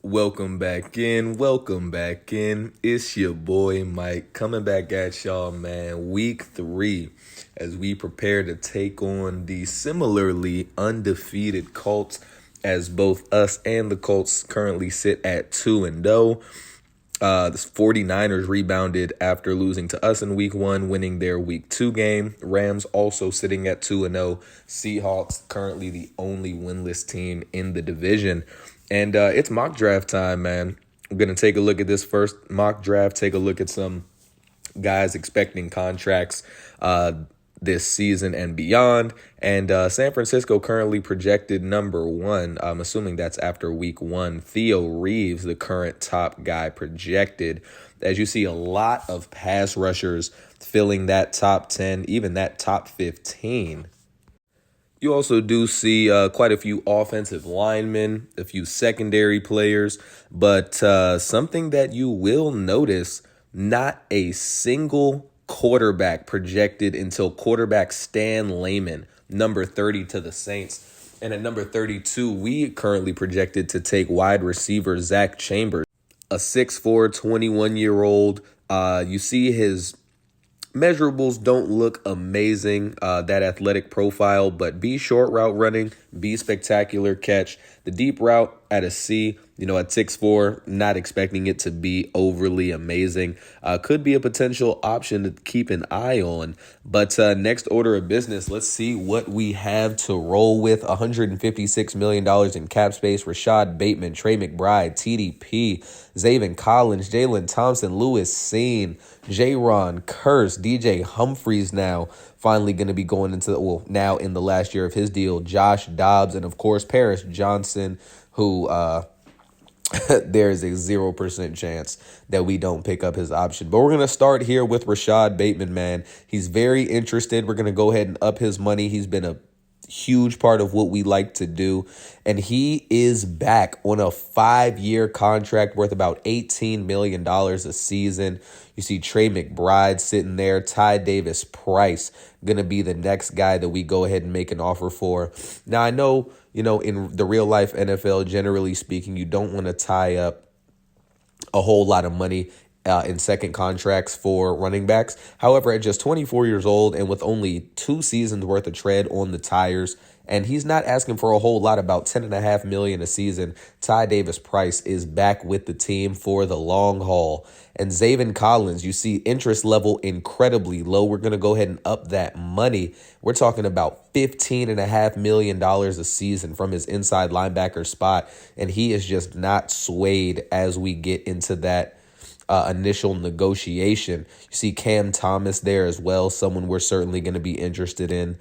Welcome back in. Welcome back in. It's your boy Mike coming back at y'all, man. Week 3 as we prepare to take on the similarly undefeated Colts, as both us and the Colts currently sit at 2-0. The 49ers rebounded after losing to us in week 1, winning their week 2 game. Rams also sitting at 2-0. Seahawks currently the only winless team in the division. And it's mock draft time, man. I'm going to take a look at this first mock draft, take a look at some guys expecting contracts this season and beyond. And San Francisco currently projected number 1. I'm assuming that's after week 1. Theo Reeves, the current top guy projected. As you see, a lot of pass rushers filling that top 10, even that top 15. You also do see quite a few offensive linemen, a few secondary players, but something that you will notice, not a single quarterback projected until quarterback Stan Layman, number 30 to the Saints. And at number 32, we currently projected to take wide receiver Zach Chambers, a 6'4", 21-year-old. You see his measurables don't look amazing, that athletic profile, but B short route running, B spectacular catch. The deep route at a C, at 6'4", not expecting it to be overly amazing. Could be a potential option to keep an eye on. But next order of business, let's see what we have to roll with. $156 million in cap space. Rashad Bateman, Trey McBride, TDP, Zaven Collins, Jalen Thompson, Lewis Seen, J-Ron Curse, DJ Humphreys now finally going to be going into, now in the last year of his deal, Josh Dobbs, and of course Paris Johnson, who there's a 0% chance that we don't pick up his option. But we're going to start here with Rashad Bateman, man. He's very interested. We're going to go ahead and up his money. He's been a huge part of what we like to do. And he is back on a 5-year contract worth about $18 million a season. You see Trey McBride sitting there. Ty Davis Price going to be the next guy that we go ahead and make an offer for. Now, I know, in the real life NFL, generally speaking, you don't want to tie up a whole lot of money in second contracts for running backs. However, at just 24 years old and with only 2 seasons worth of tread on the tires, and he's not asking for a whole lot, about $10.5 million a season, Ty Davis Price is back with the team for the long haul. And Zaven Collins, you see interest level incredibly low. We're going to go ahead and up that money. We're talking about $15.5 million a season from his inside linebacker spot. And he is just not swayed as we get into that initial negotiation. You see Cam Thomas there as well, someone we're certainly going to be interested in.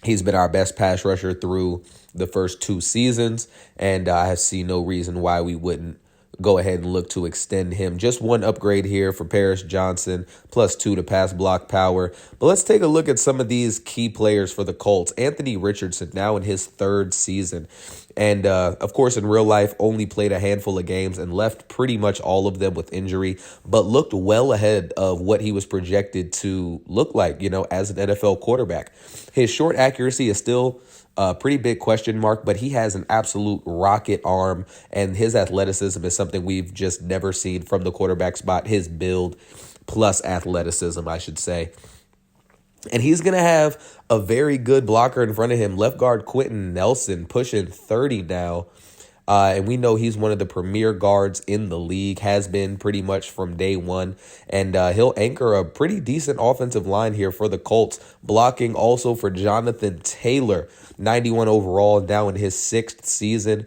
He's been our best pass rusher through the first 2 seasons, and I see no reason why we wouldn't go ahead and look to extend him. Just one upgrade here for Paris Johnson, +2 to pass block power. But let's take a look at some of these key players for the Colts. Anthony Richardson, now in his 3rd season. And, of course, in real life, only played a handful of games and left pretty much all of them with injury, but looked well ahead of what he was projected to look like, as an NFL quarterback. His short accuracy is still a pretty big question mark, but he has an absolute rocket arm, and his athleticism is something we've just never seen from the quarterback spot. His build plus athleticism, I should say. And he's going to have a very good blocker in front of him. Left guard Quentin Nelson, pushing 30 now. And we know he's one of the premier guards in the league, has been pretty much from day one. And he'll anchor a pretty decent offensive line here for the Colts. Blocking also for Jonathan Taylor, 91 overall, now in his 6th season.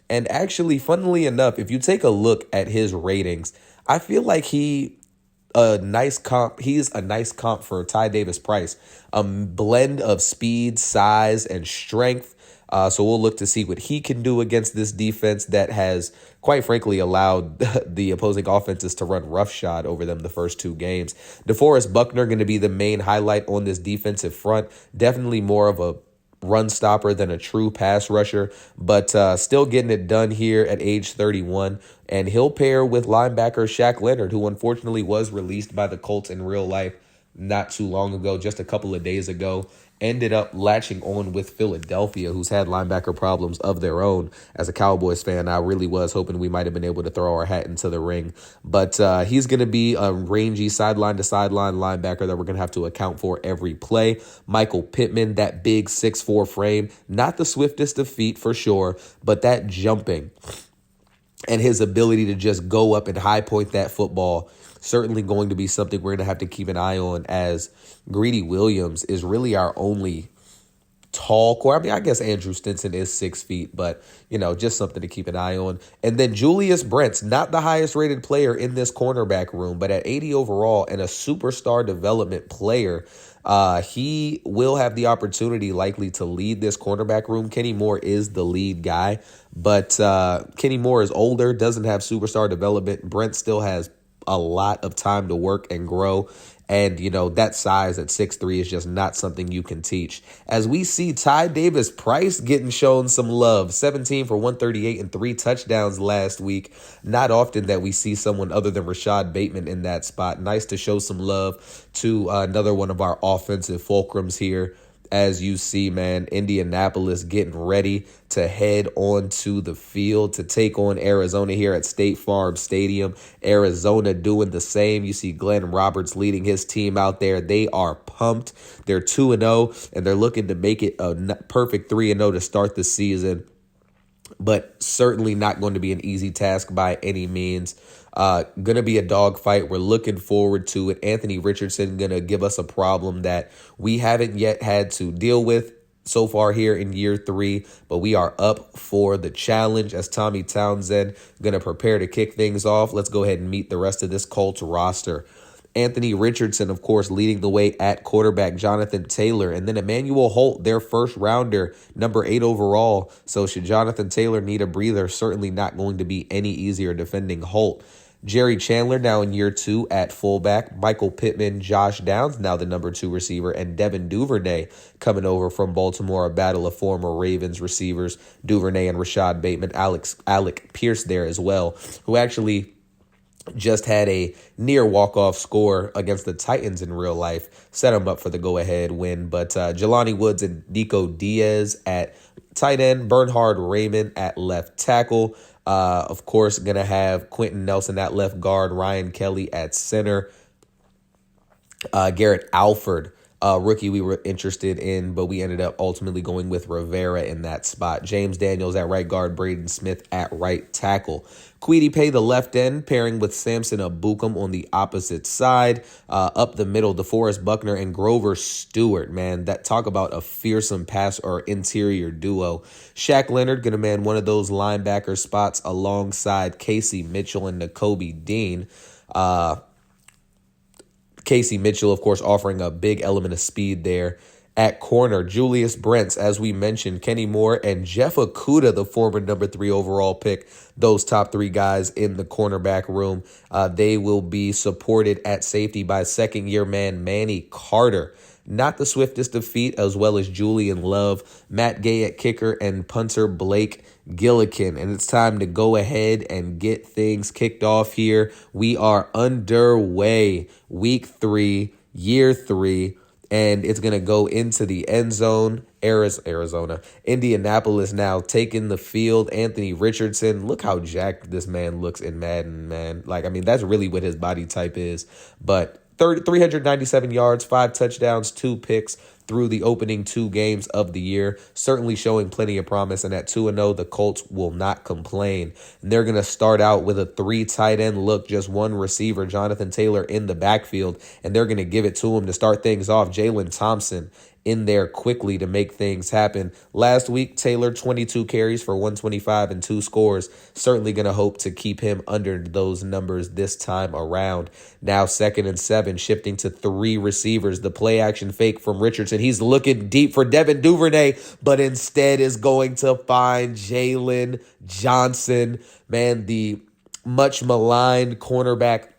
And actually, funnily enough, if you take a look at his ratings, I feel like he's a nice comp for Ty Davis Price. A blend of speed, size, and strength. So we'll look to see what he can do against this defense that has, quite frankly, allowed the opposing offenses to run roughshod over them the first 2 games. DeForest Buckner going to be the main highlight on this defensive front. Definitely more of a run stopper than a true pass rusher, but still getting it done here at age 31. And he'll pair with linebacker Shaq Leonard, who unfortunately was released by the Colts in real life not too long ago, just a couple of days ago, ended up latching on with Philadelphia, who's had linebacker problems of their own. As a Cowboys fan, I really was hoping we might have been able to throw our hat into the ring. But he's going to be a rangy sideline-to-sideline linebacker that we're going to have to account for every play. Michael Pittman, that big 6'4" frame, not the swiftest of feet for sure, but that jumping and his ability to just go up and high point that football, certainly going to be something we're going to have to keep an eye on, as Greedy Williams is really our only tall core. I mean, I guess Andrew Stinson is 6 feet, but, just something to keep an eye on. And then Julius Brents, not the highest rated player in this cornerback room, but at 80 overall and a superstar development player. He will have the opportunity likely to lead this cornerback room. Kenny Moore is the lead guy, but Kenny Moore is older, doesn't have superstar development. Brent still has a lot of time to work and grow. And, that size at 6'3" is just not something you can teach. As we see Ty Davis Price getting shown some love, 17 for 138 and 3 touchdowns last week. Not often that we see someone other than Rashad Bateman in that spot. Nice to show some love to another one of our offensive fulcrums here. As you see, man, Indianapolis getting ready to head onto the field to take on Arizona here at State Farm Stadium. Arizona doing the same. You see Glenn Roberts leading his team out there. They are pumped. They're 2-0, and they're looking to make it a perfect 3-0 to start the season. But certainly not going to be an easy task by any means. Going to be a dogfight. We're looking forward to it. Anthony Richardson going to give us a problem that we haven't yet had to deal with so far here in year 3, but we are up for the challenge as Tommy Townsend going to prepare to kick things off. Let's go ahead and meet the rest of this Colts roster. Anthony Richardson, of course, leading the way at quarterback, Jonathan Taylor, and then Emmanuel Holt, their first rounder, number 8 overall. So should Jonathan Taylor need a breather, certainly not going to be any easier defending Holt. Jerry Chandler now in year 2 at fullback. Michael Pittman, Josh Downs, now the number 2 receiver, and Devin Duvernay coming over from Baltimore, a battle of former Ravens receivers, Duvernay and Rashad Bateman, Alec Pierce there as well, who actually just had a near walk-off score against the Titans in real life, set him up for the go-ahead win. But Jelani Woods and Nico Diaz at tight end, Bernhard Raymond at left tackle. Of course, going to have Quentin Nelson at left guard, Ryan Kelly at center, Garrett Alford, rookie we were interested in, but we ended up ultimately going with Rivera in that spot. James Daniels at right guard, Braden Smith at right tackle. Kwity Paye, the left end, pairing with Samson Abukum on the opposite side. Up the middle, DeForest Buckner and Grover Stewart, man. That talk about a fearsome pass or interior duo. Shaq Leonard going to man one of those linebacker spots alongside Casey Mitchell and Nakobe Dean. Casey Mitchell, of course, offering a big element of speed there. At corner, Julius Brents, as we mentioned, Kenny Moore and Jeff Okudah, the former number 3 overall pick, those top 3 guys in the cornerback room. They will be supported at safety by second-year man Manny Carter. Not the swiftest of feet, as well as Julian Love, Matt Gay at kicker, and punter Blake Gillikin. And it's time to go ahead and get things kicked off here. We are underway. Week 3, year 3. And it's going to go into the end zone. Arizona. Indianapolis now taking the field. Anthony Richardson. Look how jacked this man looks in Madden, man. That's really what his body type is. But 397 yards, 5 touchdowns, 2 picks through the opening 2 games of the year. Certainly showing plenty of promise. And at 2-0, the Colts will not complain. And they're going to start out with a 3 tight end look, just 1 receiver, Jonathan Taylor in the backfield. And they're going to give it to him to start things off. Jalen Thompson in there quickly to make things happen. Last week, Taylor, 22 carries for 125 and 2 scores. Certainly going to hope to keep him under those numbers this time around. Now 2nd and 7, shifting to 3 receivers. The play action fake from Richardson. He's looking deep for Devin Duvernay, but instead is going to find Jalen Johnson. Man, the much maligned cornerback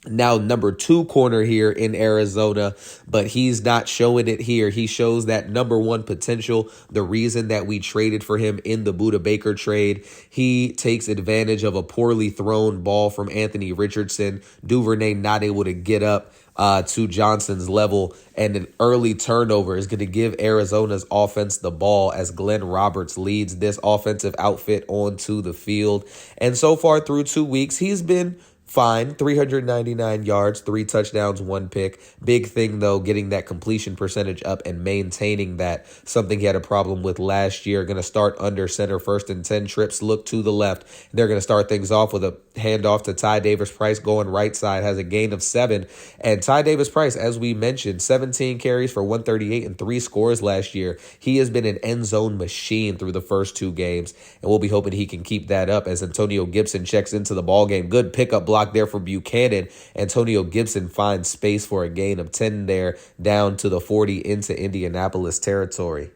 Now number 2 corner here in Arizona, but he's not showing it here. He shows that number 1 potential, the reason that we traded for him in the Budda Baker trade. He takes advantage of a poorly thrown ball from Anthony Richardson. Duvernay not able to get up to Johnson's level, and an early turnover is going to give Arizona's offense the ball as Glenn Roberts leads this offensive outfit onto the field. And so far through 2 weeks, he's been fine, 399 yards, 3 touchdowns, 1 pick. Big thing, though, getting that completion percentage up and maintaining that. Something he had a problem with last year. Going to start under center, 1st and 10 trips, look to the left. They're going to start things off with a handoff to Ty Davis-Price going right side, has a gain of 7. And Ty Davis-Price, as we mentioned, 17 carries for 138 and 3 scores last year. He has been an end zone machine through the first 2 games, and we'll be hoping he can keep that up as Antonio Gibson checks into the ball game. Good pickup block there for Buchanan. Antonio Gibson finds space for a gain of 10 there down to the 40 into Indianapolis territory.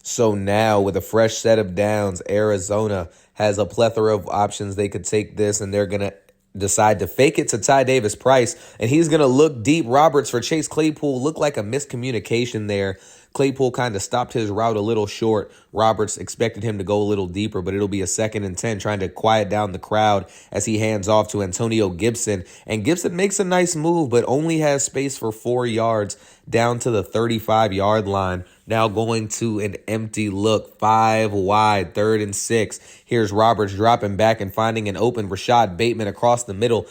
So now with a fresh set of downs, Arizona has a plethora of options. They could take this and they're going to decide to fake it to Ty Davis-Price, and he's going to look deep. Roberts for Chase Claypool. Looked like a miscommunication there. Claypool kind of stopped his route a little short. Roberts expected him to go a little deeper, but it'll be a 2nd and 10, trying to quiet down the crowd as he hands off to Antonio Gibson. And Gibson makes a nice move, but only has space for 4 yards down to the 35-yard line. Now going to an empty look, 5 wide, 3rd and 6. Here's Roberts dropping back and finding an open Rashad Bateman across the middle.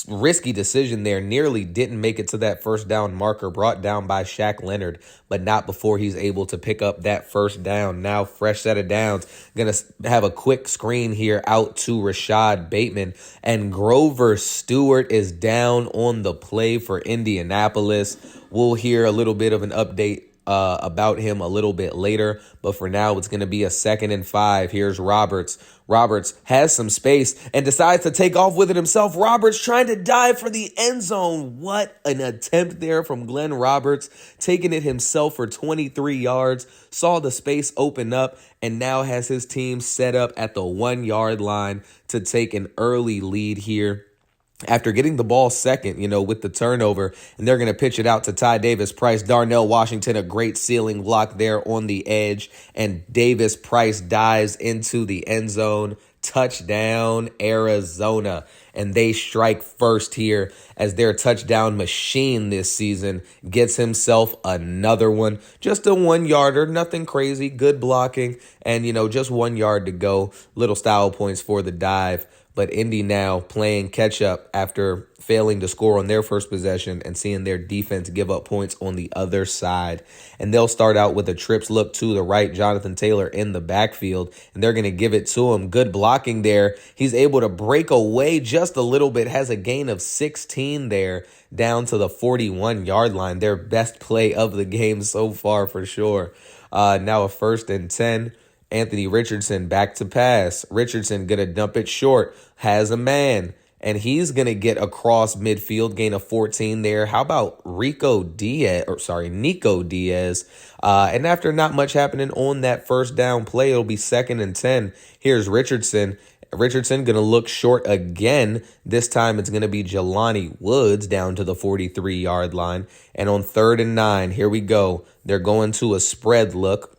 Risky decision there. Nearly didn't make it to that 1st down marker, brought down by Shaq Leonard, but not before he's able to pick up that 1st down. Now fresh set of downs. Going to have a quick screen here out to Rashad Bateman, and Grover Stewart is down on the play for Indianapolis. We'll hear a little bit of an update about him a little bit later, but for now it's going to be a 2nd and 5. Here's Roberts. Roberts has some space and decides to take off with it himself. Roberts trying to dive for the end zone. What an attempt there from Glenn Roberts, taking it himself for 23 yards, saw the space open up, and now has his team set up at the 1-yard line to take an early lead here after getting the ball second, with the turnover, and they're going to pitch it out to Ty Davis-Price. Darnell Washington, a great ceiling block there on the edge, and Davis-Price dives into the end zone. Touchdown, Arizona. And they strike first here as their touchdown machine this season gets himself another one. Just a 1-yarder, nothing crazy, good blocking, and, just 1 yard to go. Little style points for the dive. But Indy now playing catch up after failing to score on their first possession and seeing their defense give up points on the other side. And they'll start out with a trips look to the right, Jonathan Taylor in the backfield, and they're going to give it to him. Good blocking there. He's able to break away just a little bit, has a gain of 16 there down to the 41-yard line. Their best play of the game so far for sure. Now a 1st and 10. Anthony Richardson back to pass. Richardson going to dump it short. Has a man. And he's going to get across midfield, gain of 14 there. How about Nico Diaz? And after not much happening on that 1st down play, it'll be 2nd and 10. Here's Richardson. Richardson going to look short again. This time it's going to be Jelani Woods down to the 43-yard line. And on 3rd and 9, here we go. They're going to a spread look.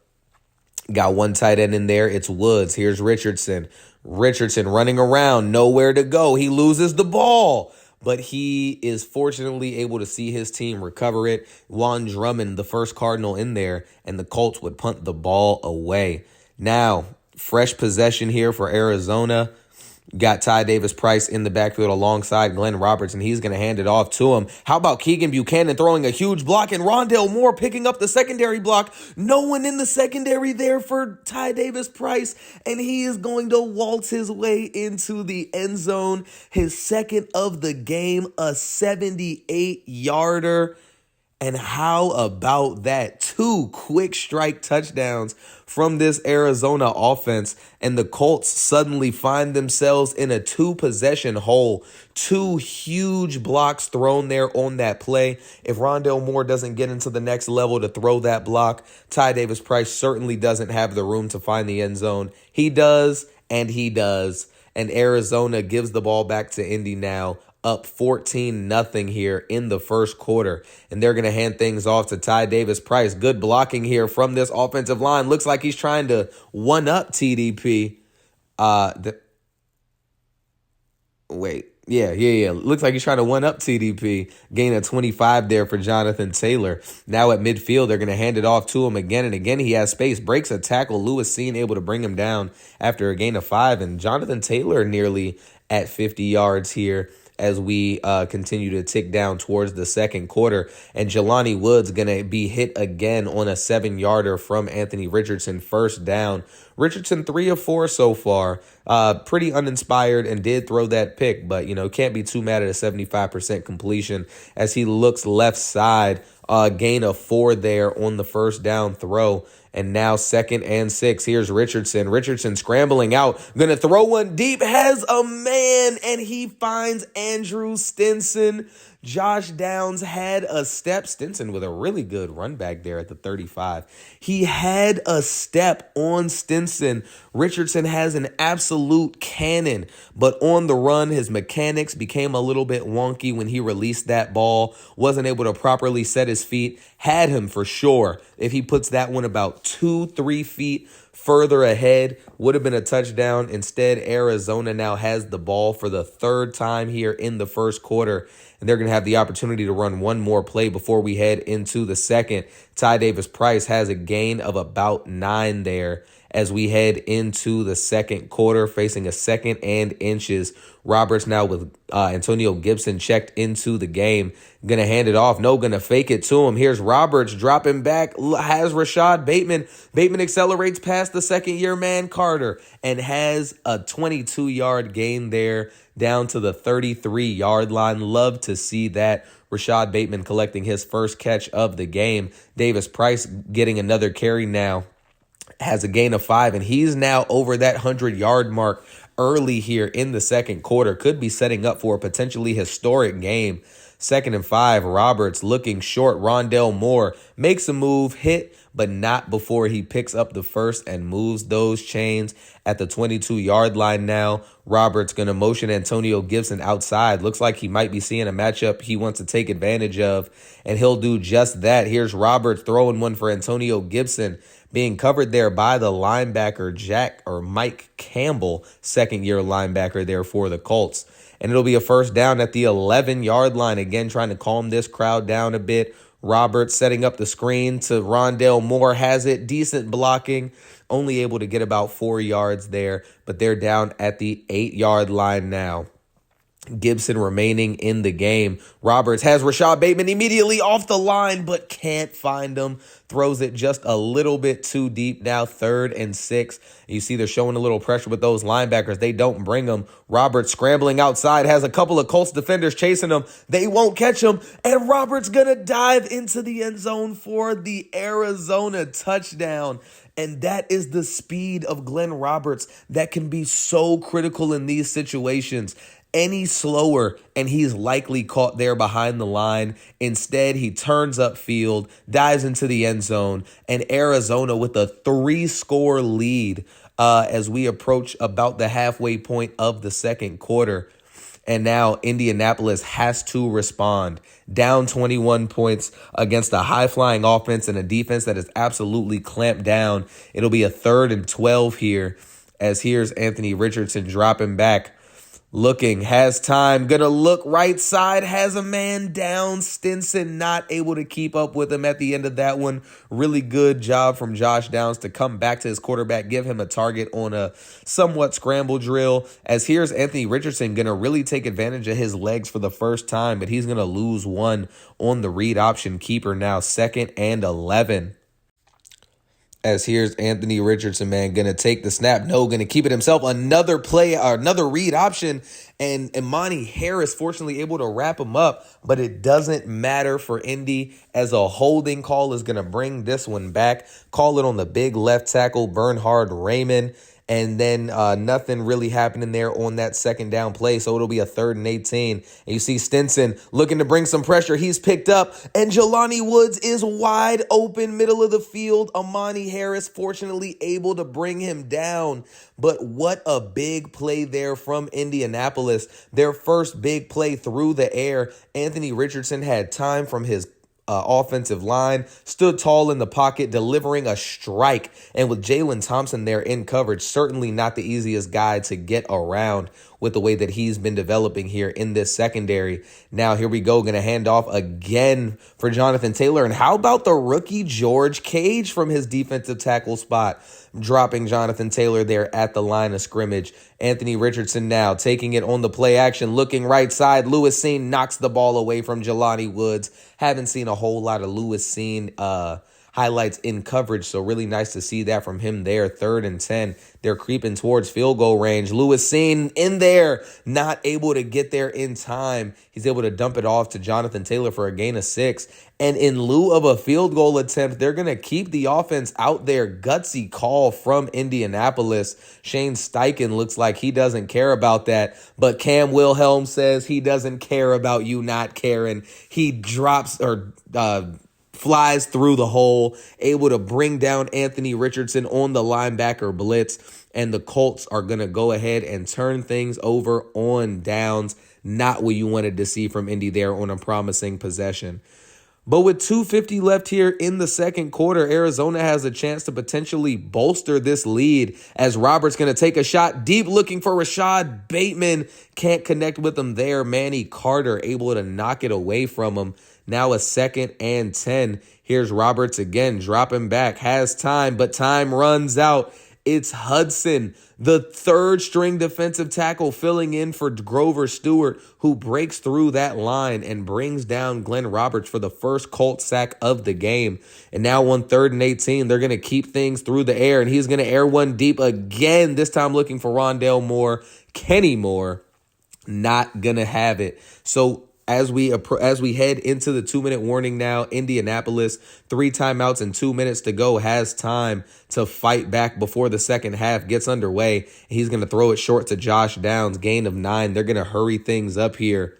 Got one tight end in there. It's Woods. Here's Richardson. Richardson running around. Nowhere to go. He loses the ball. But he is fortunately able to see his team recover it. Juan Drummond, the first Cardinal in there, and the Colts would punt the ball away. Now, fresh possession here for Arizona. Got Ty Davis-Price in the backfield alongside Glenn Roberts, and he's going to hand it off to him. How about Keegan Buchanan throwing a huge block and Rondale Moore picking up the secondary block? No one in the secondary there for Ty Davis-Price, and he is going to waltz his way into the end zone. His 2nd of the game, a 78-yarder. And how about that? 2 quick strike touchdowns from this Arizona offense, and the Colts suddenly find themselves in a 2-possession hole. 2 huge blocks thrown there on that play. If Rondale Moore doesn't get into the next level to throw that block, Ty Davis-Price certainly doesn't have the room to find the end zone. He does, and he does. And Arizona gives the ball back to Indy now. up 14-0 here in the first quarter. And they're going to hand things off to Ty Davis-Price. Good blocking here from this offensive line. Looks like he's trying to one-up TDP. Yeah. Looks like he's trying to one-up TDP. Gain a 25 there for Jonathan Taylor. Now at midfield, they're going to hand it off to him again and again. He has space, breaks a tackle. Lewis Seen able to bring him down after a gain of 5. And Jonathan Taylor nearly at 50 yards here as we continue to tick down towards the second quarter. And Jelani Woods going to be hit again on a 7-yarder from Anthony Richardson. First down. Richardson 3 of 4 so far. Pretty uninspired and did throw that pick, but, can't be too mad at a 75% completion as he looks left side. Gain of 4 there on the first down throw. And now 2nd and 6. Here's Richardson. Richardson scrambling out. Going to throw one deep. Has a man. And he finds Andrew Stinson. Josh Downs had a step. Stinson with a really good run back there at the 35. He had a step on Stinson. Richardson has an absolute cannon. But on the run, his mechanics became a little bit wonky when he released that ball. Wasn't able to properly set his feet. Had him for sure. If he puts that one about 2-3 feet further ahead, would have been a touchdown. Instead, Arizona now has the ball for the 3rd time here in the first quarter. And they're going to have the opportunity to run one more play before we head into the second. Ty Davis-Price has a gain of about 9 there as we head into the second quarter, facing a 2nd and inches. Roberts now with Antonio Gibson checked into the game. Going to hand it off. No, going to fake it to him. Here's Roberts dropping back. Has Rashad Bateman. Bateman accelerates past the second-year man Carter and has a 22-yard gain there down to the 33-yard line. Love to see that. Rashad Bateman collecting his first catch of the game. Davis-Price getting another carry now. Has a gain of 5, and he's now over that 100-yard mark early here in the second quarter. Could be setting up for a potentially historic game. 2nd and 5, Roberts looking short. Rondell Moore makes a move, hit, but not before he picks up the first and moves those chains at the 22-yard line now. Roberts going to motion Antonio Gibson outside. Looks like he might be seeing a matchup he wants to take advantage of, and he'll do just that. Here's Roberts throwing one for Antonio Gibson, being covered there by the linebacker Mike Campbell, 2nd-year linebacker there for the Colts. And it'll be a first down at the 11-yard line. Again, trying to calm this crowd down a bit. Roberts setting up the screen to Rondell Moore. Has it. Decent blocking. Only able to get about 4 yards there. But they're down at the 8-yard line now. Gibson remaining in the game. Roberts has Rashad Bateman immediately off the line, but can't find him. Throws it just a little bit too deep now. 3rd and 6. You see they're showing a little pressure with those linebackers. They don't bring him. Roberts scrambling outside. Has a couple of Colts defenders chasing him. They won't catch him. And Roberts going to dive into the end zone for the Arizona touchdown. And that is the speed of Glenn Roberts that can be so critical in these situations. Any slower, and he's likely caught there behind the line. Instead, he turns upfield, dives into the end zone, and Arizona with a 3-score lead as we approach about the halfway point of the second quarter. And now Indianapolis has to respond. Down 21 points against a high-flying offense and a defense that is absolutely clamped down. It'll be a 3rd and 12 here, as here's Anthony Richardson dropping back. Looking, has time, gonna look right side, has a man down. Stinson not able to keep up with him at the end of that one. Really good job from Josh Downs to come back to his quarterback, give him a target on a somewhat scramble drill. As here's Anthony Richardson gonna really take advantage of his legs for the first time, but he's gonna lose one on the read option keeper now. 2nd and 11. As here's Anthony Richardson, man, going to take the snap. No, going to keep it himself. Another play, another read option. And Imani Harris, fortunately, able to wrap him up. But it doesn't matter for Indy, as a holding call is going to bring this one back. Call it on the big left tackle, Bernhard Raymond. And then nothing really happening there on that second down play. So it'll be a 3rd and 18. And you see Stinson looking to bring some pressure. He's picked up, and Jelani Woods is wide open, middle of the field. Amani Harris fortunately able to bring him down. But what a big play there from Indianapolis. Their first big play through the air. Anthony Richardson had time from his offensive line, stood tall in the pocket, delivering a strike. And with Jalen Thompson there in coverage, certainly not the easiest guy to get around with the way that he's been developing here in this secondary. Now, here we go. Going to hand off again for Jonathan Taylor. And how about the rookie George Cage from his defensive tackle spot? Dropping Jonathan Taylor there at the line of scrimmage. Anthony Richardson now taking it on the play action, looking right side. Lewis Cine knocks the ball away from Jelani Woods. Haven't seen a whole lot of Lewis Cine highlights in coverage, so really nice to see that from him there. 3rd and 10. They're creeping towards field goal range. Lewis Cine in there, not able to get there in time. He's able to dump it off to Jonathan Taylor for a gain of 6. And in lieu of a field goal attempt, they're going to keep the offense out there. Gutsy call from Indianapolis. Shane Steichen looks like he doesn't care about that, but Cam Wilhelm says he doesn't care about you not caring. He drops or flies through the hole, able to bring down Anthony Richardson on the linebacker blitz, and the Colts are going to go ahead and turn things over on downs. Not what you wanted to see from Indy there on a promising possession. But with 2:50 left here in the second quarter, Arizona has a chance to potentially bolster this lead as Roberts going to take a shot deep looking for Rashad Bateman. Can't connect with him there. Manny Carter able to knock it away from him. Now a 2nd and 10. Here's Roberts again, dropping back, has time, but time runs out. It's Hudson, the 3rd string defensive tackle, filling in for Grover Stewart, who breaks through that line and brings down Glenn Roberts for the first Colt sack of the game. And now on 3rd and 18, they're going to keep things through the air, and he's going to air one deep again, this time looking for Rondale Moore. Kenny Moore, not going to have it. So as we head into the 2-minute warning now, Indianapolis, 3 timeouts and 2 minutes to go, has time to fight back before the second half gets underway. He's going to throw it short to Josh Downs, gain of 9. They're going to hurry things up here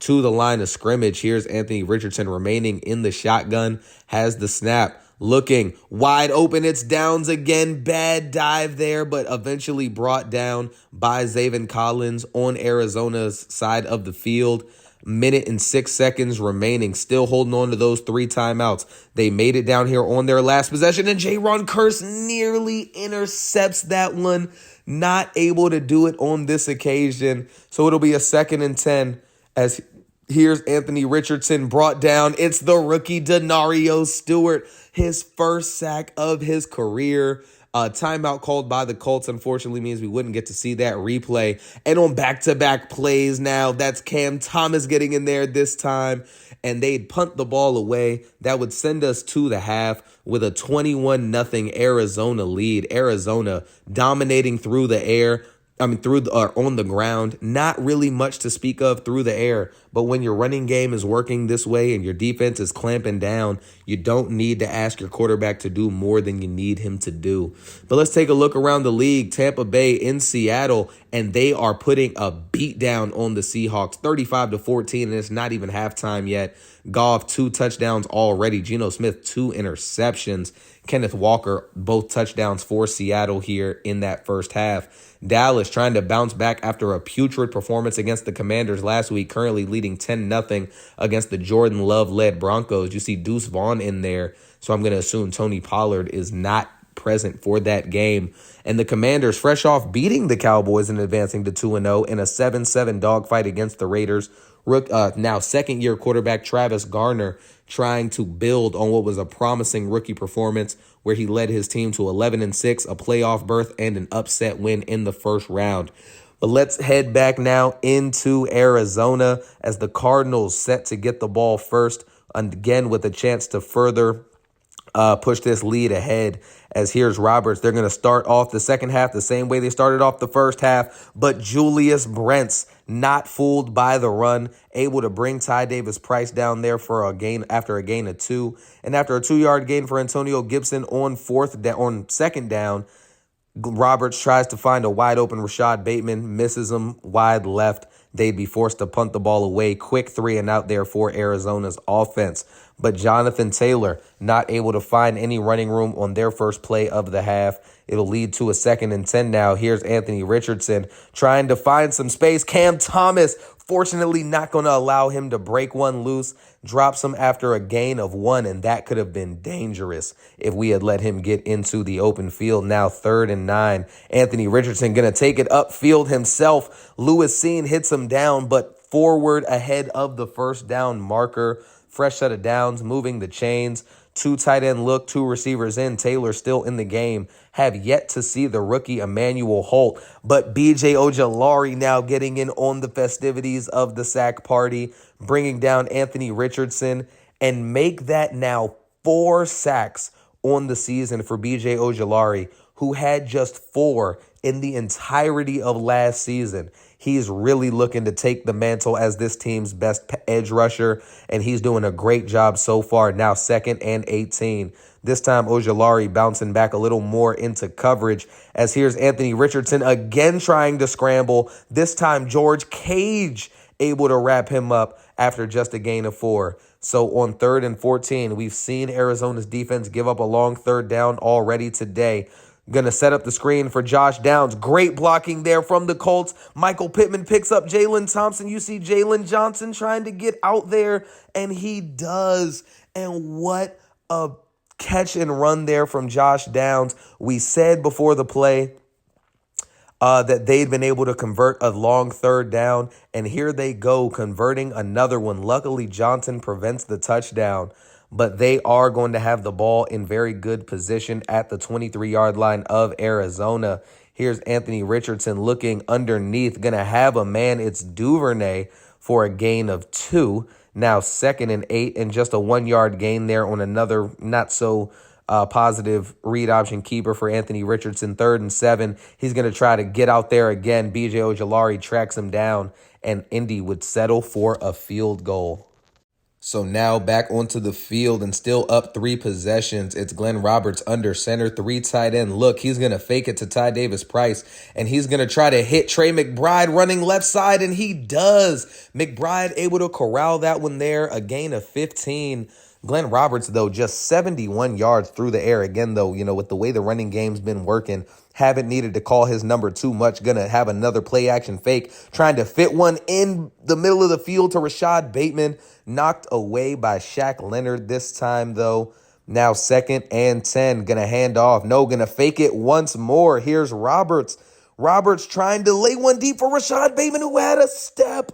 to the line of scrimmage. Here's Anthony Richardson remaining in the shotgun, has the snap. Looking wide open, it's Downs again. Bad dive there, but eventually brought down by Zaven Collins on Arizona's side of the field. Minute and 6 seconds remaining, still holding on to those 3 timeouts. They made it down here on their last possession, and Jaron Kearse nearly intercepts that one. Not able to do it on this occasion. So it'll be a 2nd and 10 as here's Anthony Richardson brought down. It's the rookie Denario Stewart, his first sack of his career. Timeout called by the Colts, unfortunately, means we wouldn't get to see that replay. And on back-to-back plays now, that's Cam Thomas getting in there this time, and they'd punt the ball away. That would send us to the half with a 21-0 Arizona lead. Arizona dominating through the air. On the ground, not really much to speak of through the air. But when your running game is working this way and your defense is clamping down, you don't need to ask your quarterback to do more than you need him to do. But let's take a look around the league. Tampa Bay in Seattle, and they are putting a beat down on the Seahawks, 35-14, and it's not even halftime yet. Goff, 2 touchdowns already. Geno Smith, 2 interceptions. Kenneth Walker, both touchdowns for Seattle here in that first half. Dallas trying to bounce back after a putrid performance against the Commanders last week, currently leading 10-0 against the Jordan Love-led Broncos. You see Deuce Vaughn in there, so I'm going to assume Tony Pollard is not present for that game. And the Commanders, fresh off beating the Cowboys and advancing to 2-0 in a 7-7 dogfight against the Raiders. Now second-year quarterback Travis Garner trying to build on what was a promising rookie performance where he led his team to 11-6, a playoff berth, and an upset win in the first round. But let's head back now into Arizona as the Cardinals set to get the ball first, again with a chance to further push this lead ahead. As here's Roberts. They're going to start off the second half the same way they started off the first half, but Julius Brents not fooled by the run, able to bring Ty Davis Price down there for a gain after a gain of 2, and after a 2-yard gain for Antonio Gibson on second down, Roberts tries to find a wide open Rashad Bateman, misses him wide left. They'd be forced to punt the ball away. Quick 3-and-out there for Arizona's offense. But Jonathan Taylor not able to find any running room on their first play of the half. It'll lead to a 2nd and 10 now. Here's Anthony Richardson trying to find some space. Cam Thomas, fortunately, not going to allow him to break one loose. Drops him after a gain of 1, and that could have been dangerous if we had let him get into the open field. Now 3rd and 9. Anthony Richardson going to take it upfield himself. Lewis Cine hits him down, but forward ahead of the first down marker. Fresh set of downs, moving the chains. 2 tight end look, 2 receivers in. Taylor still in the game. Have yet to see the rookie Emmanuel Holt. But B.J. Ojulari now getting in on the festivities of the sack party, bringing down Anthony Richardson, and make that now 4 sacks on the season for B.J. Ojulari, who had just 4 in the entirety of last season. He's really looking to take the mantle as this team's best edge rusher, and he's doing a great job so far. Now 2nd and 18. This time Ojulari bouncing back a little more into coverage, as here's Anthony Richardson again trying to scramble. This time George Cage able to wrap him up after just a gain of 4. So on 3rd and 14, we've seen Arizona's defense give up a long 3rd down already today. Going to set up the screen for Josh Downs. Great blocking there from the Colts. Michael Pittman picks up Jalen Thompson. You see Jalen Johnson trying to get out there, and he does. And what a catch and run there from Josh Downs. We said before the play that they'd been able to convert a long 3rd down, and here they go converting another one. Luckily, Johnson prevents the touchdown, but they are going to have the ball in very good position at the 23-yard line of Arizona. Here's Anthony Richardson looking underneath, going to have a man. It's Duvernay for a gain of 2. Now 2nd and 8, and just a 1-yard gain there on another not so positive read option keeper for Anthony Richardson. 3rd and 7. He's going to try to get out there again. B.J. Ojulari tracks him down, and Indy would settle for a field goal. So now back onto the field and still up 3 possessions. It's Glenn Roberts under center, 3 tight end look. He's going to fake it to Ty Davis-Price, and he's going to try to hit Trey McBride running left side, and he does. McBride able to corral that one there, a gain of 15. Glenn Roberts, though, just 71 yards through the air. Again, though, with the way the running game's been working, haven't needed to call his number too much. Going to have another play-action fake, trying to fit one in the middle of the field to Rashad Bateman. Knocked away by Shaq Leonard this time, though. Now 2nd and 10. Going to hand off. No, going to fake it once more. Here's Roberts. Roberts trying to lay one deep for Rashad Bateman, who had a step.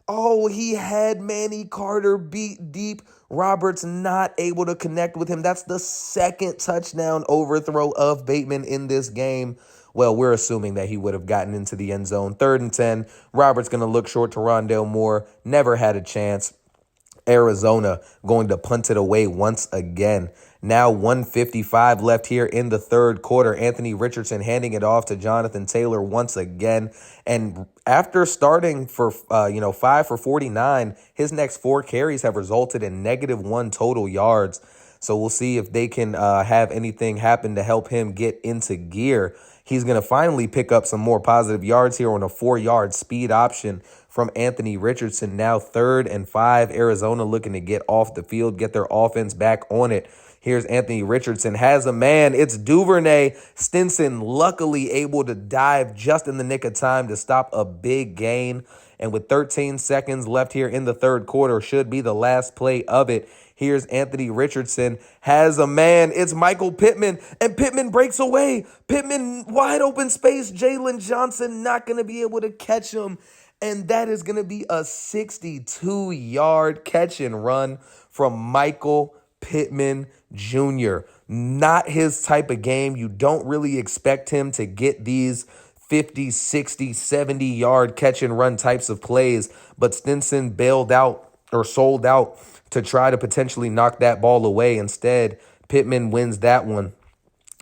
Oh, he had Manny Carter beat deep. Roberts not able to connect with him. That's the 2nd touchdown overthrow of Bateman in this game. Well, we're assuming that he would have gotten into the end zone. 3rd and 10. Roberts going to look short to Rondale Moore. Never had a chance. Arizona going to punt it away once again. Now 1:55 left here in the 3rd quarter. Anthony Richardson handing it off to Jonathan Taylor once again. And after starting for 5 for 49, his next 4 carries have resulted in -1 total yards. So we'll see if they can have anything happen to help him get into gear. He's going to finally pick up some more positive yards here on a 4-yard speed option from Anthony Richardson. Now 3rd and 5. Arizona looking to get off the field, get their offense back on it. Here's Anthony Richardson, has a man. It's Duvernay. Stinson luckily able to dive just in the nick of time to stop a big gain. And with 13 seconds left here in the 3rd quarter, should be the last play of it. Here's Anthony Richardson, has a man. It's Michael Pittman, and Pittman breaks away. Pittman, wide open space. Jalen Johnson not going to be able to catch him. And that is going to be a 62-yard catch and run from Michael Pittman Jr. Not his type of game. You don't really expect him to get these 50, 60, 70-yard catch and run types of plays. But Stinson bailed out or sold out to try to potentially knock that ball away. Instead, Pittman wins that one.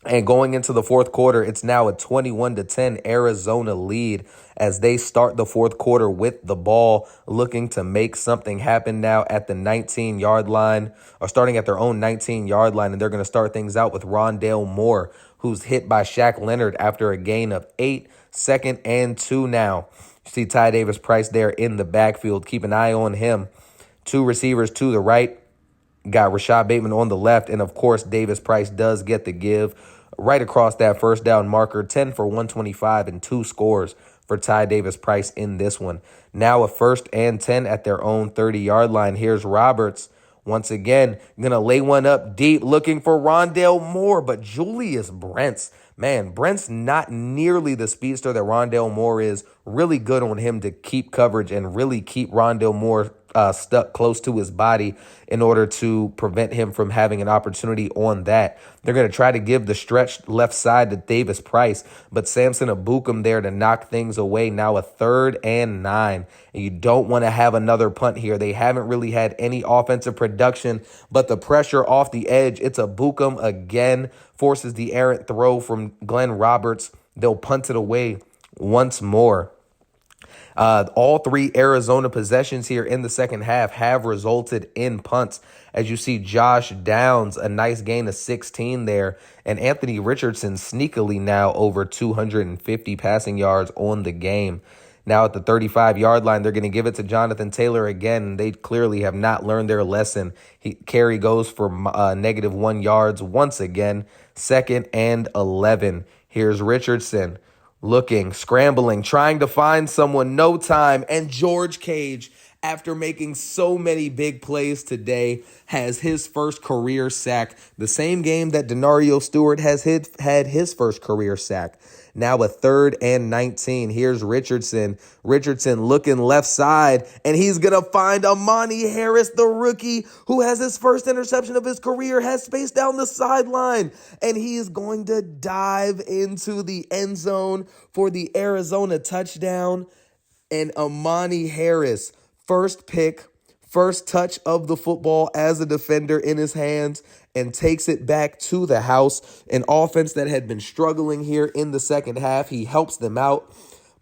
And going into the 4th quarter, it's now a 21-10 Arizona lead as they start the 4th quarter with the ball, looking to make something happen now at the 19-yard line, or starting at their own 19-yard line. And they're going to start things out with Rondale Moore, who's hit by Shaq Leonard after a gain of 8, 2nd and 2 now. You see Ty Davis-Price there in the backfield. Keep an eye on him. 2 receivers to the right. Got Rashad Bateman on the left, and of course, Davis-Price does get the give right across that first down marker. 10 for 125 and 2 scores for Ty Davis-Price in this one. Now a 1st and 10 at their own 30-yard line. Here's Roberts. Once again, going to lay one up deep, looking for Rondale Moore, but Julius Brents, man, Brent's not nearly the speedster that Rondale Moore is. Really good on him to keep coverage and really keep Rondale Moore stuck close to his body in order to prevent him from having an opportunity on that. They're going to try to give the stretch left side to Davis-Price, but Samson Abukum there to knock things away. Now a 3rd and 9. And you don't want to have another punt here. They haven't really had any offensive production, but the pressure off the edge, it's Abukum again, forces the errant throw from Glenn Roberts. They'll punt it away once more. All 3 Arizona possessions here in the second half have resulted in punts. As you see, Josh Downs, a nice gain of 16 there, and Anthony Richardson sneakily now over 250 passing yards on the game. Now at the 35-yard line, they're going to give it to Jonathan Taylor again. They clearly have not learned their lesson. Carry goes for -1 yards once again. 2nd and 11. Here's Richardson. Looking, scrambling, trying to find someone, no time. And George Cage, after making so many big plays today, has his first career sack. The same game that Denario Stewart has had his first career sack. Now a 3rd and 19. Here's Richardson. Richardson looking left side, and he's going to find Amani Harris, the rookie, who has his first interception of his career, has space down the sideline, and he is going to dive into the end zone for the Arizona touchdown. And Amani Harris, first pick, first touch of the football as a defender in his hands, and takes it back to the house. An offense that had been struggling here in the second half. He helps them out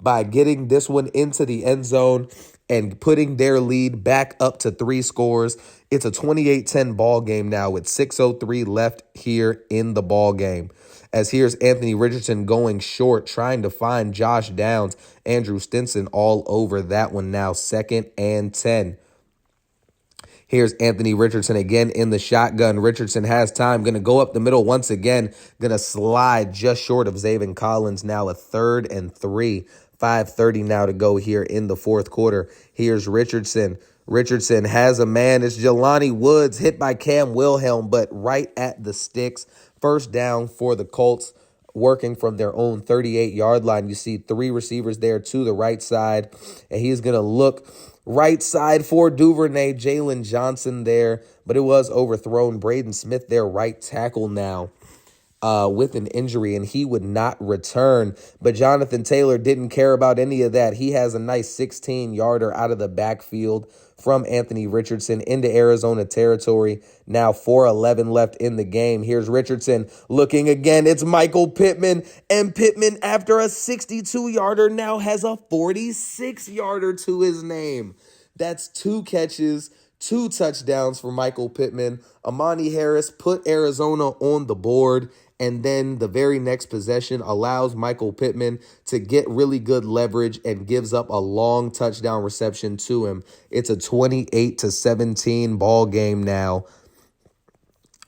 by getting this one into the end zone and putting their lead back up to 3 scores. It's a 28-10 ball game now with 6:03 left here in the ball game. As here's Anthony Richardson going short, trying to find Josh Downs. Andrew Stinson all over that one now, 2nd and 10. Here's Anthony Richardson again in the shotgun. Richardson has time, going to go up the middle once again, going to slide just short of Zaven Collins. Now a 3rd and 3. 5:30 now to go here in the fourth quarter. Here's Richardson. Richardson has a man. It's Jelani Woods, hit by Cam Wilhelm, but right at the sticks. First down for the Colts, working from their own 38-yard line. You see 3 receivers there to the right side, and he's going to look right side for Duvernay. Jalen Johnson there, but it was overthrown. Braden Smith there, right tackle now, with an injury, and he would not return. But Jonathan Taylor didn't care about any of that. He has a nice 16-yarder out of the backfield from Anthony Richardson into Arizona territory. Now 4:11 left in the game. Here's Richardson looking again. It's Michael Pittman, and Pittman, after a 62-yarder, now has a 46-yarder to his name. That's 2 catches, 2 touchdowns for Michael Pittman. Amani Harris put Arizona on the board, and then the very next possession allows Michael Pittman to get really good leverage and gives up a long touchdown reception to him. It's a 28-17 ball game now.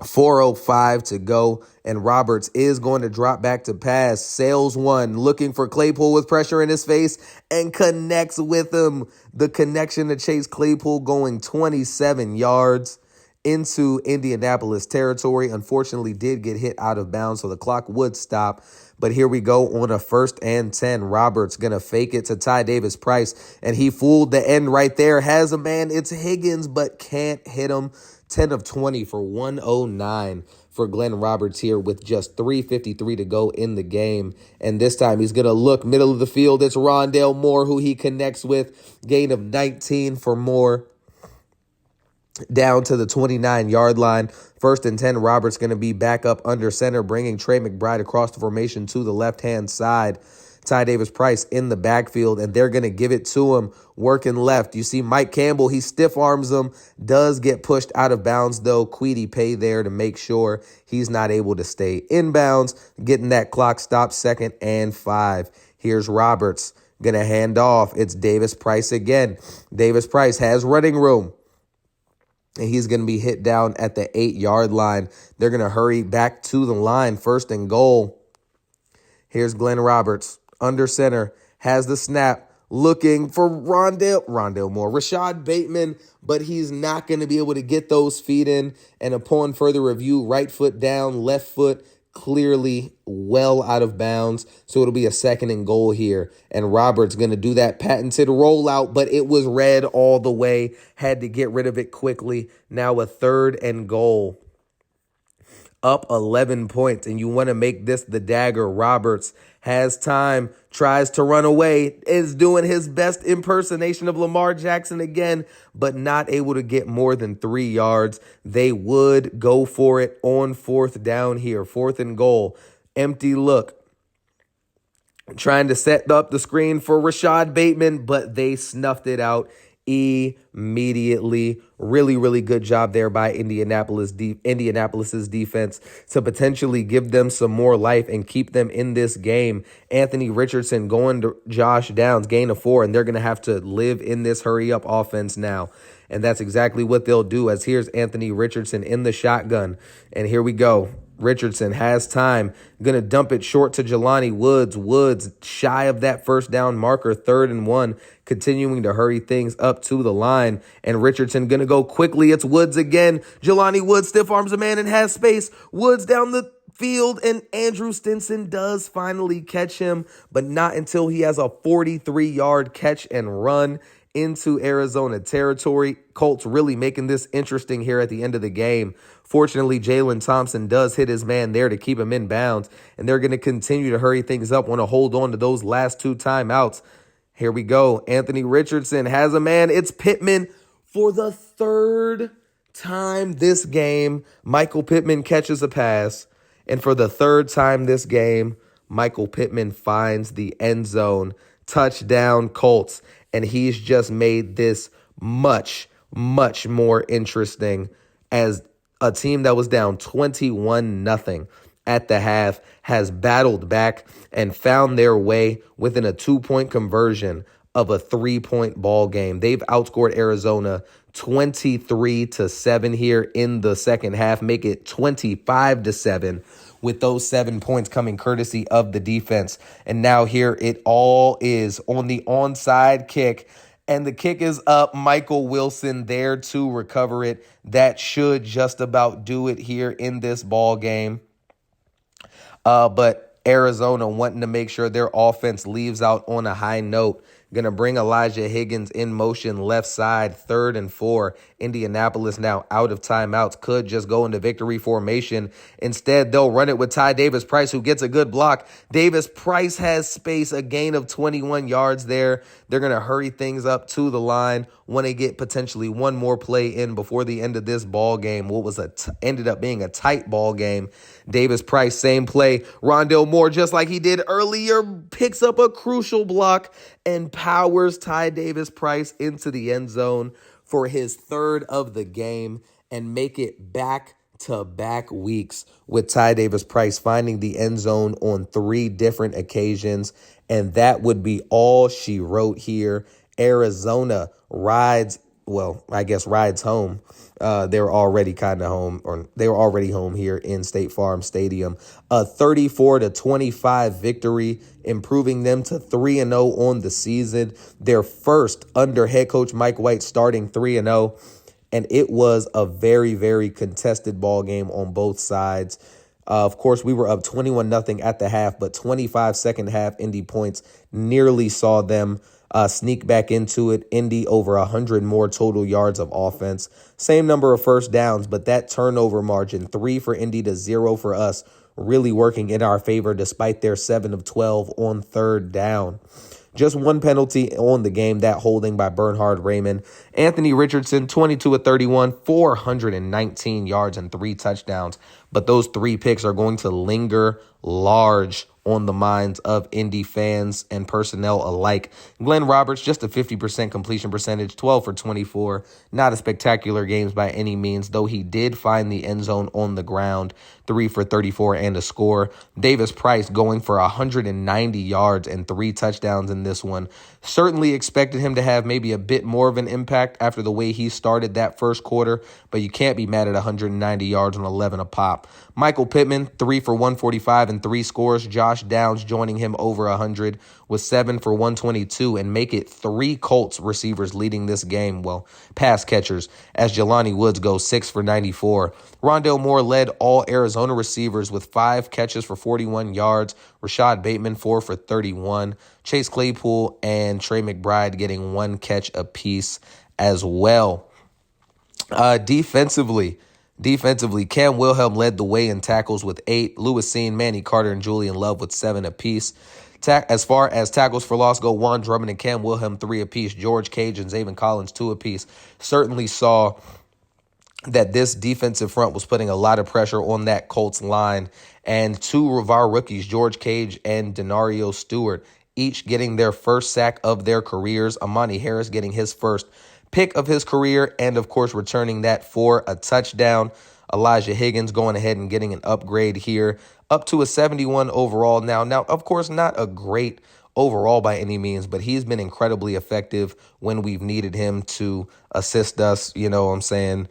4:05 to go, and Roberts is going to drop back to pass. Sails one, looking for Claypool with pressure in his face, and connects with him. The connection to Chase Claypool going 27 yards into Indianapolis territory. Unfortunately, did get hit out of bounds, so the clock would stop. But here we go on a 1st and 10. Roberts going to fake it to Ty Davis-Price, and he fooled the end right there. Has a man, it's Higgins, but can't hit him. 10 of 20 for 109 for Glenn Roberts here with just 3:53 to go in the game. And this time he's going to look middle of the field. It's Rondale Moore who he connects with. Gain of 19 for Moore. Down to the 29-yard line. 1st and 10, Roberts going to be back up under center, bringing Trey McBride across the formation to the left-hand side. Ty Davis Price in the backfield, and they're going to give it to him working left. You see Mike Campbell, he stiff arms him, does get pushed out of bounds though. Queedy pay there to make sure he's not able to stay inbounds, getting that clock stopped. 2nd and 5. Here's Roberts. Going to hand off. It's Davis Price again. Davis Price has running room. And he's going to be hit down at the 8-yard line. They're going to hurry back to the line. 1st and goal. Here's Glenn Roberts. Under center. Has the snap. Looking for Rondale Moore. Rashad Bateman. But he's not going to be able to get those feet in. And upon further review, right foot down, left foot clearly well out of bounds. So it'll be a 2nd and goal here. And Roberts going to do that patented rollout, but it was red all the way. Had to get rid of it quickly. Now a 3rd and goal. Up 11 points, and you want to make this the dagger. Roberts has time, tries to run away, is doing his best impersonation of Lamar Jackson again, but not able to get more than 3 yards. They would go for it on 4th down here. 4th and goal. Empty look. Trying to set up the screen for Rashad Bateman, but they snuffed it out immediately. Really, really good job there by Indianapolis's defense to potentially give them some more life and keep them in this game. Anthony Richardson going to Josh Downs, gain of 4, and they're going to have to live in this hurry-up offense now. And that's exactly what they'll do, as here's Anthony Richardson in the shotgun. And here we go. Richardson has time. Going to dump it short to Jelani Woods. Woods shy of that 1st down marker. 3rd and 1. Continuing to hurry things up to the line. And Richardson going to go quickly. It's Woods again. Jelani Woods stiff arms a man and has space. Woods down the field, and Andrew Stinson does finally catch him, but not until he has a 43-yard catch and run into Arizona territory. Colts really making this interesting here at the end of the game. Fortunately, Jalen Thompson does hit his man there to keep him in bounds, and they're going to continue to hurry things up, want to hold on to those last 2 timeouts. Here we go. Anthony Richardson has a man. It's Pittman for the 3rd time this game. Michael Pittman catches a pass, and for the 3rd time this game, Michael Pittman finds the end zone. Touchdown, Colts. And he's just made this much, much more interesting, as a team that was down 21-0 at the half has battled back and found their way within a 2-point conversion of a 3-point ball game. They've outscored Arizona 23-7 here in the second half, make it 25-7. With those 7 points coming courtesy of the defense. And now here it all is on the onside kick. And the kick is up. Michael Wilson there to recover it. That should just about do it here in this ball game. But Arizona wanting to make sure their offense leaves out on a high note. Going to bring Elijah Higgins in motion left side, 3rd and 4. Indianapolis now out of timeouts, could just go into victory formation. Instead, they'll run it with Ty Davis Price, who gets a good block. Davis Price has space, a gain of 21 yards there. They're going to hurry things up to the line. Want to get potentially one more play in before the end of this ball game. What was ended up being a tight ball game. Davis Price, same play. Rondale Moore, just like he did earlier, picks up a crucial block and powers Ty Davis Price into the end zone for his 3rd of the game, and make it back-to-back weeks with Ty Davis Price finding the end zone on 3 different occasions. And that would be all she wrote here. Arizona rides home. They're already kind of home, or they were already home here in State Farm Stadium. A 34-25 victory, improving them to 3-0 on the season. Their first under head coach Mike White starting 3-0. And it was a very, very contested ball game on both sides. Of course, we were up 21-0 at the half, but 25 second half Indy points nearly saw them sneak back into it. Indy over 100 more total yards of offense. Same number of first downs, but that turnover margin, 3 for Indy to 0 for us, really working in our favor despite their 7 of 12 on 3rd down. Just 1 penalty on the game, that holding by Bernhard Raymond. Anthony Richardson, 22 of 31, 419 yards and 3 touchdowns. But those 3 picks are going to linger large on the minds of Indy fans and personnel alike. Glenn Roberts, just a 50% completion percentage, 12 for 24. Not a spectacular game by any means, though he did find the end zone on the ground, 3 for 34 and a score. Davis Price going for 190 yards and 3 touchdowns in this one. Certainly expected him to have maybe a bit more of an impact after the way he started that first quarter, but you can't be mad at 190 yards on 11 a pop. Michael Pittman, 3 for 145 and 3 scores. Josh Downs joining him over 100 with 7 for 122, and make it 3 Colts receivers leading this game. Well, pass catchers, as Jelani Woods goes 6 for 94. Rondale Moore led all Arizona receivers with 5 catches for 41 yards. Rashad Bateman, 4 for 31. Chase Claypool and Trey McBride getting 1 catch apiece as well. Defensively, Cam Wilhelm led the way in tackles with 8. Lewis Cine, Manny Carter, and Julian Love with 7 apiece. As far as tackles for loss go, Juan Drummond and Cam Wilhelm 3 apiece. George Cage and Zaven Collins 2 apiece. Certainly saw that this defensive front was putting a lot of pressure on that Colts line. And 2 of our rookies, George Cage and Denario Stewart, each getting their first sack of their careers. Amani Harris getting his first pick of his career, and of course returning that for a touchdown. Elijah Higgins going ahead and getting an upgrade here, up to a 71 overall now. Now, of course, not a great overall by any means, but he's been incredibly effective when we've needed him to assist us, you know what I'm saying,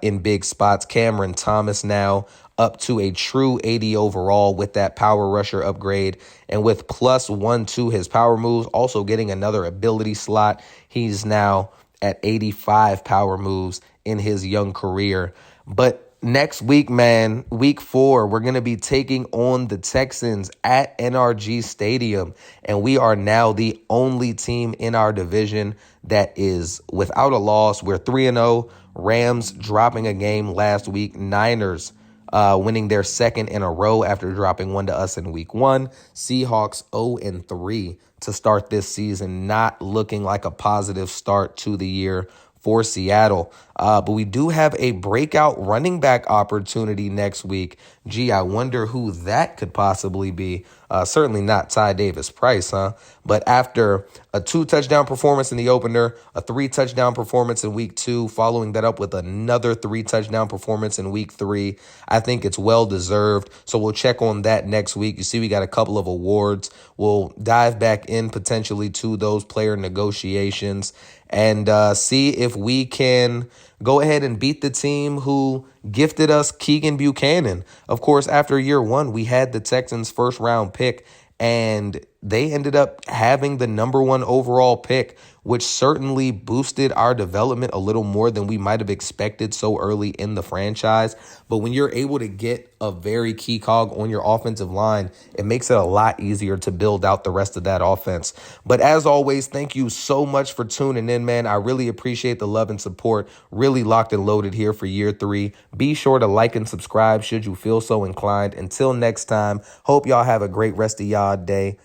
in big spots. Cameron Thomas now up to a true 80 overall with that power rusher upgrade, and with +1 to his power moves, also getting another ability slot. He's now at 85 power moves in his young career. But next week, man, week 4, we're going to be taking on the Texans at NRG Stadium. And we are now the only team in our division that is without a loss. We're 3-0. Rams dropping a game last week. Niners winning their second in a row after dropping one to us in week 1. Seahawks 0-3 to start this season, not looking like a positive start to the year for Seattle. But we do have a breakout running back opportunity next week. Gee, I wonder who that could possibly be. Certainly not Ty Davis Price, huh? But after a 2-touchdown performance in the opener, a 3-touchdown performance in week 2, following that up with another 3-touchdown performance in week 3, I think it's well deserved. So we'll check on that next week. You see, we got a couple of awards. We'll dive back in potentially to those player negotiations and see if we can go ahead and beat the team who gifted us Keegan Buchanan. Of course, after year 1, we had the Texans' first-round pick, and they ended up having the number 1 overall pick, which certainly boosted our development a little more than we might have expected so early in the franchise. But when you're able to get a very key cog on your offensive line, it makes it a lot easier to build out the rest of that offense. But as always, thank you so much for tuning in, man. I really appreciate the love and support. Really locked and loaded here for year 3. Be sure to like and subscribe should you feel so inclined. Until next time, hope y'all have a great rest of y'all day,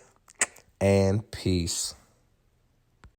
and peace.